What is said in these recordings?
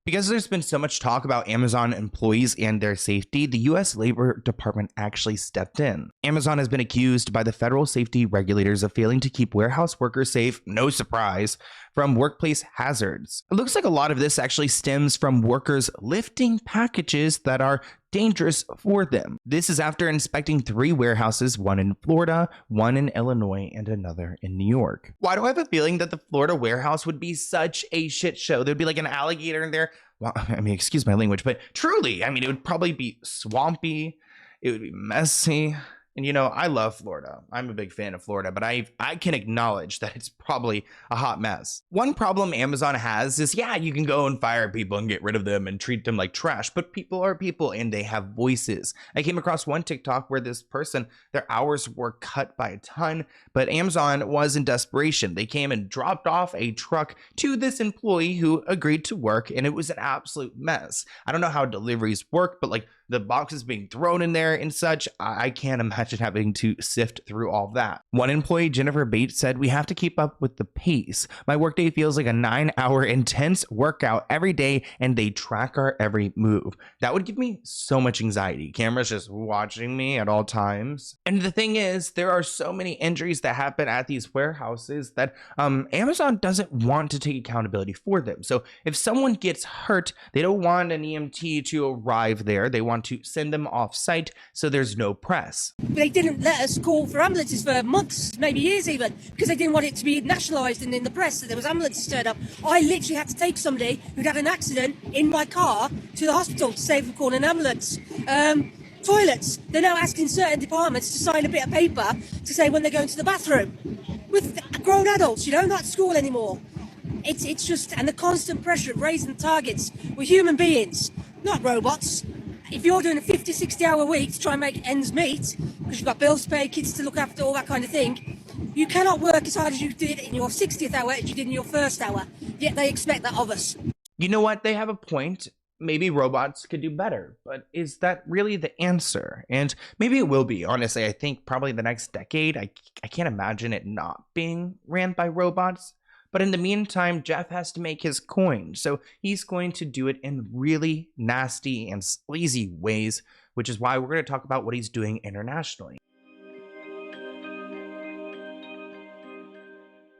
Because there's been so much talk about Amazon employees and their safety, the US Labor Department actually stepped in. Amazon has been accused by the federal safety regulators of failing to keep warehouse workers safe, no surprise, from workplace hazards. It looks like a lot of this actually stems from workers lifting packages that are dangerous for them. This is after inspecting 3 warehouses, one in Florida, one in Illinois, and another in New York. Why do I have a feeling that the Florida warehouse would be such a shit show? There'd be like an alligator in there. Well, I mean, excuse my language, but truly, I mean, it would probably be swampy. It would be messy. And you know, I love Florida. I'm a big fan of Florida, but I can acknowledge that it's probably a hot mess. One problem Amazon has is, yeah, you can go and fire people and get rid of them and treat them like trash, but people are people and they have voices. I came across one TikTok where this person, their hours were cut by a ton, but Amazon was in desperation. They came and dropped off a truck to this employee who agreed to work, and it was an absolute mess. I don't know how deliveries work, but like the boxes being thrown in there and such, I can't imagine having to sift through all that. One employee, Jennifer Bates, said, "We have to keep up with the pace. My workday feels like a 9-hour intense workout every day, and they track our every move. That would give me so much anxiety. Cameras just watching me at all times." And the thing is, there are so many injuries that happen at these warehouses that Amazon doesn't want to take accountability for them. So if someone gets hurt, they don't want an EMT to arrive there. They want to send them off site so there's no press. They didn't let us call for ambulances for months, maybe years even, because they didn't want it to be nationalised and in the press that there was ambulances turned up. I literally had to take somebody who'd had an accident in my car to the hospital to save them calling an ambulance. Toilets, they're now asking certain departments to sign a bit of paper to say when they're going to the bathroom. With grown adults, you know, not at school anymore. It's just, and the constant pressure of raising targets. We're human beings, not robots. If you're doing a 50, 60-hour week to try and make ends meet, because you've got bills to pay, kids to look after, all that kind of thing, you cannot work as hard as you did in your 60th hour as you did in your first hour. Yet they expect that of us. You know what? They have a point. Maybe robots could do better, but is that really the answer? And maybe it will be. Honestly, I think probably the next decade, I can't imagine it not being ran by robots. But in the meantime, Jeff has to make his coin, so he's going to do it in really nasty and sleazy ways, which is why we're going to talk about what he's doing internationally.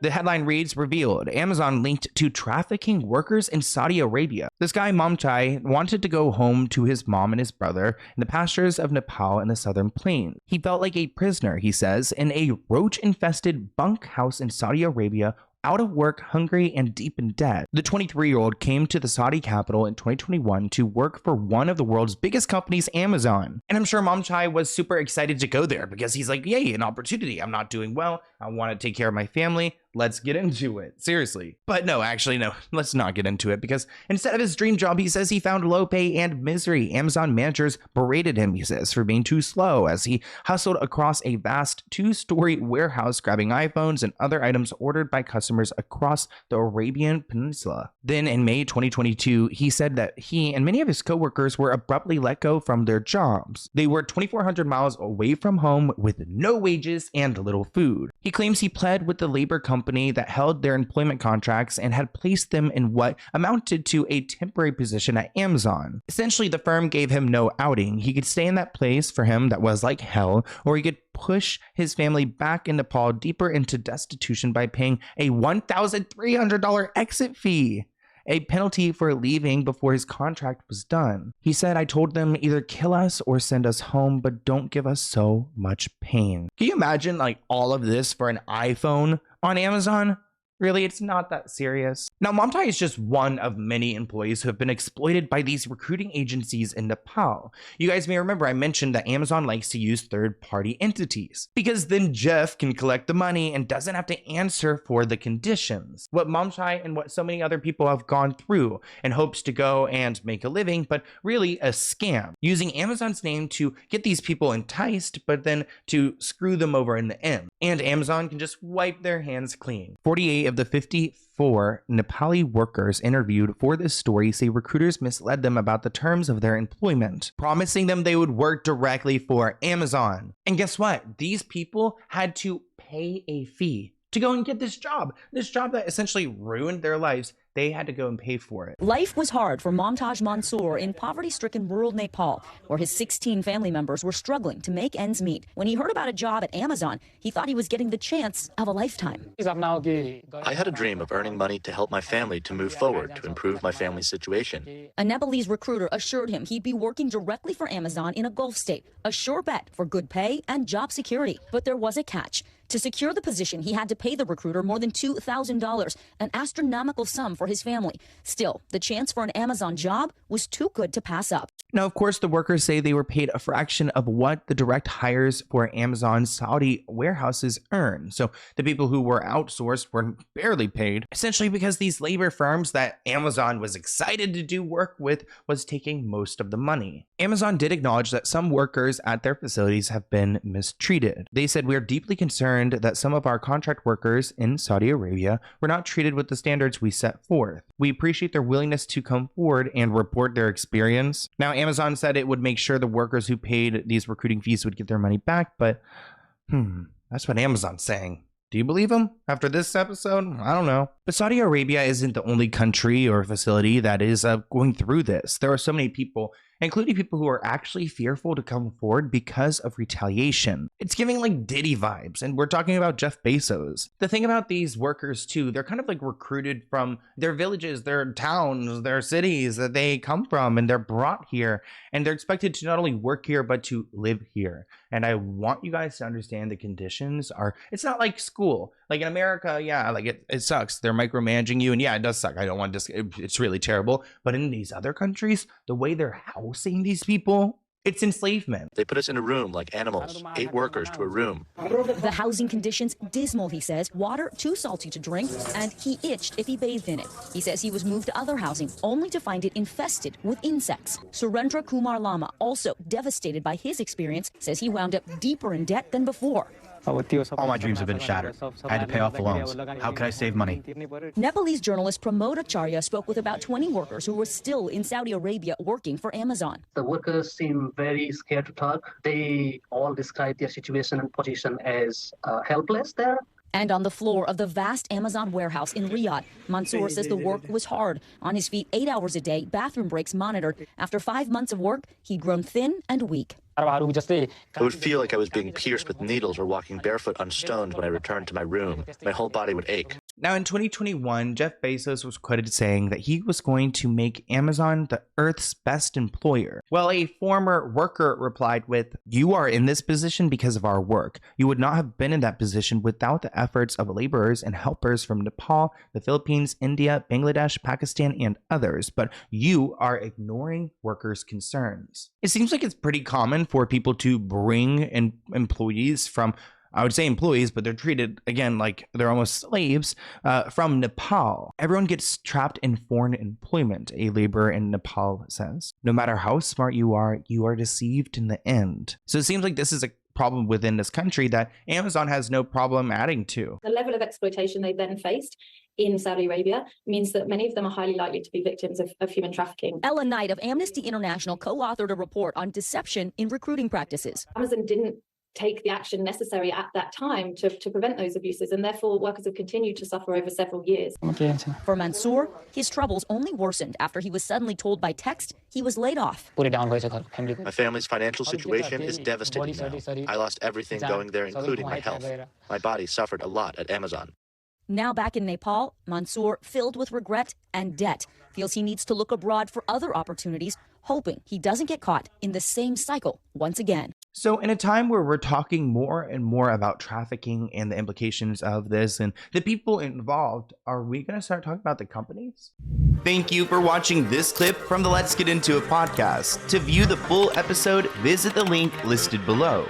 The headline reads, "Revealed, Amazon linked to trafficking workers in Saudi Arabia." This guy, Momchai, wanted to go home to his mom and his brother in the pastures of Nepal in the southern plains. He felt like a prisoner, he says, in a roach-infested bunkhouse in Saudi Arabia, out of work, hungry, and deep in debt. The 23-year-old came to the Saudi capital in 2021 to work for one of the world's biggest companies, Amazon. And I'm sure Momchai was super excited to go there because he's like, yay, an opportunity. I'm not doing well. I want to take care of my family. Let's get into it. Seriously. But no, actually, no, let's not get into it, because instead of his dream job, he says he found low pay and misery. Amazon managers berated him, he says, for being too slow as he hustled across a vast 2-story warehouse, grabbing iPhones and other items ordered by customers across the Arabian Peninsula. Then in May 2022, he said that he and many of his coworkers were abruptly let go from their jobs. They were 2,400 miles away from home with no wages and little food. He claims he pled with the labor company that held their employment contracts and had placed them in what amounted to a temporary position at Amazon. Essentially, the firm gave him no outing. He could stay in that place for him that was like hell, or he could push his family back in Nepal deeper into destitution by paying a $1,300 exit fee, a penalty for leaving before his contract was done. He said, "I told them either kill us or send us home, but don't give us so much pain." Can you imagine like all of this for an iPhone on Amazon? Really, it's not that serious. Now, Momchai is just one of many employees who have been exploited by these recruiting agencies in Nepal. You guys may remember I mentioned that Amazon likes to use third-party entities, because then Jeff can collect the money and doesn't have to answer for the conditions. What Momchai and what so many other people have gone through in hopes to go and make a living, but really a scam, using Amazon's name to get these people enticed, but then to screw them over in the end. And Amazon can just wipe their hands clean. 48 of the 54 Nepali workers interviewed for this story say recruiters misled them about the terms of their employment, promising them they would work directly for Amazon. And guess what? These people had to pay a fee to go and get this job that essentially ruined their lives they had to go and pay for it. Life was hard for Momtaj Mansoor in poverty-stricken rural Nepal, where his 16 family members were struggling to make ends meet. When he heard about a job at Amazon, he thought he was getting the chance of a lifetime. I had a dream of earning money to help my family to move forward, to improve my family's situation. A Nepalese recruiter assured him he'd be working directly for Amazon in a Gulf state, a sure bet for good pay and job security. But there was a catch. To secure the position, he had to pay the recruiter more than $2,000, an astronomical sum for his family. Still, the chance for an Amazon job was too good to pass up. Now, of course, the workers say they were paid a fraction of what the direct hires for Amazon's Saudi warehouses earn. So the people who were outsourced were barely paid, essentially because these labor firms that Amazon was excited to do work with was taking most of the money. Amazon did acknowledge that some workers at their facilities have been mistreated. They said, "We are deeply concerned that some of our contract workers in Saudi Arabia were not treated with the standards we set forth. We appreciate their willingness to come forward and report their experience." Now, Amazon said it would make sure the workers who paid these recruiting fees would get their money back, but that's what Amazon's saying. Do you believe them after this episode? I don't know. But Saudi Arabia isn't the only country or facility that is going through this. There are so many people, including people who are actually fearful to come forward because of retaliation. It's giving like Diddy vibes, and we're talking about Jeff Bezos. The thing about these workers too, they're kind of like recruited from their villages, their towns, their cities that they come from, and they're brought here, and they're expected to not only work here, but to live here. And I want you guys to understand the conditions are, it's not like school. Like in America, yeah, like it sucks. They're micromanaging you, and yeah, it does suck. I don't want to, it's really terrible. But in these other countries, the way they're housing these people, it's enslavement. They put us in a room like animals, 8 workers to a room. The housing conditions dismal, he says. Water too salty to drink, and he itched if he bathed in it. He says he was moved to other housing only to find it infested with insects. Surendra Kumar Lama, also devastated by his experience, says he wound up deeper in debt than before. All my dreams have been shattered. I had to pay off the loans. How could I save money? Nepalese journalist Pramod Acharya spoke with about 20 workers who were still in Saudi Arabia working for Amazon. The workers seem very scared to talk. They all describe their situation and position as helpless there. And on the floor of the vast Amazon warehouse in Riyadh, Mansoor says the work was hard. On his feet 8 hours a day, bathroom breaks monitored. After 5 months of work, he'd grown thin and weak. I would feel like I was being pierced with needles or walking barefoot on stones when I returned to my room. My whole body would ache. Now, in 2021, Jeff Bezos was quoted saying that he was going to make Amazon the Earth's best employer. Well, a former worker replied with, "You are in this position because of our work. You would not have been in that position without the efforts of laborers and helpers from Nepal, the Philippines, India, Bangladesh, Pakistan, and others. But you are ignoring workers' concerns." It seems like it's pretty common for people to bring in employees from, I would say employees, but they're treated, again, like they're almost slaves, from Nepal. Everyone gets trapped in foreign employment, a laborer in Nepal says. No matter how smart you are deceived in the end. So it seems like this is a problem within this country that Amazon has no problem adding to. The level of exploitation they then faced in Saudi Arabia means that many of them are highly likely to be victims of human trafficking. Ella Knight of Amnesty International co-authored a report on deception in recruiting practices. Amazon didn't take the action necessary at that time to prevent those abuses, and therefore workers have continued to suffer over several years. For Mansoor, his troubles only worsened after he was suddenly told by text he was laid off. My family's financial situation is devastating now. I lost everything going there, including my health. My body suffered a lot at Amazon. Now back in Nepal, Mansoor, filled with regret and debt, feels he needs to look abroad for other opportunities, hoping he doesn't get caught in the same cycle once again. So in a time where we're talking more and more about trafficking and the implications of this and the people involved, are we going to start talking about the companies? Thank you for watching this clip from the Let's Get Into It podcast. To view the full episode, visit the link listed below.